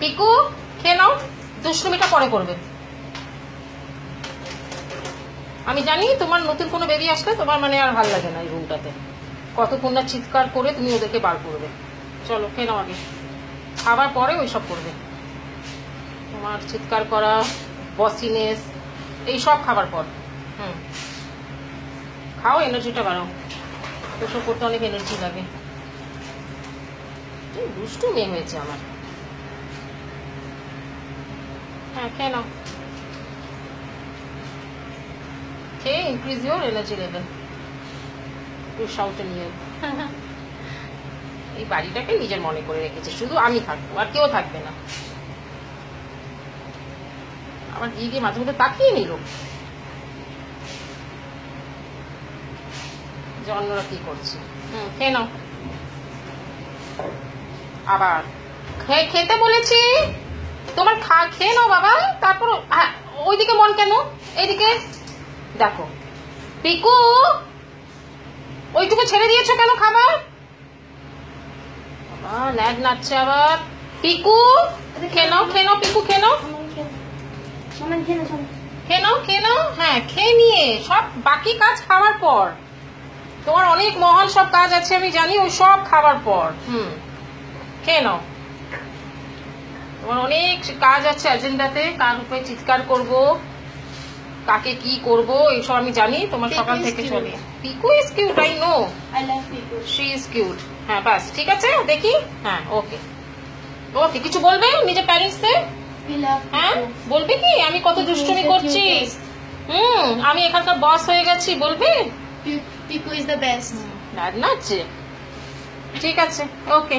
পিকু খেয়ে নাও, দুষ্টুমিটা পরে করবে। আমি জানি তোমার নতুন কোনো বেবি আসলে তোমার মানে আর ভালো লাগে না এই রুমটাতে, কতক্ষণ না চিৎকার করে তুমি ওদেরকে বার করবে। চলো খেয়ে নাও আগে, খাবার পরে ওইসব করবে। তোমার চিৎকার করা, বসিনেস, এই সব খাবার পর। খাও, এনার্জিটা বাড়াও, ওসব করতে অনেক এনার্জি লাগে। দুষ্টু মেয়ে হয়েছে আমার। হ্যাঁ খেয়ে নাও, খেয়ে ইনক্রিজ ইউর এনার্জি লেভেল। একটু শাউটে নিয়ে এই বাড়িটাকে নিজের মনে করে রেখেছে, শুধু আমি থাকবো আর কেউ থাকবে না। আমার দিকে মাঝে মধ্যে তাকিয়ে নিল যে অন্যরা কি করছে। খেয়ে নাও, আবার খেতে বলেছি তোমার, খেয়ে নাও বাবা। তারপর ওইদিকে মন কেন, এইদিকে দেখো। পিকু ওইটুকু ছেড়ে দিয়েছো কেন খাবার? বাবা ল্যাগ নাচছে আবার। পিকু খেয়ে নাও, খেয়ে নাও পিকু, খেয়ে নাও, খেয়ে নাও, খেয়ে নাও। হ্যাঁ খেয়ে নিয়ে সব বাকি কাজ খাওয়ার পর, তোমার অনেক মহান সব কাজ আছে আমি জানি, ওই সব খাবার পর। খেয়ে নাও, তোমার অনেক কাজ আছে এজেন্ডাতে, কার উপরে চিৎকার করব, কাকে কি করব, এইসব আমি জানি তোমার সকাল থেকে চলে। Piku is cute, I know, I love Piku, she is cute. হ্যাঁ বাস ঠিক আছে, দেখি। হ্যাঁ ওকে ওকে, কিছু বলবে নিজের প্যারেন্টসদের? হ্যাঁ বলবে কি আমি কত দুষ্টুমি করছি? আমি এখানকার বস হয়ে গেছি বলবে? Piku is the best. না ঠিক আছে, ওকে।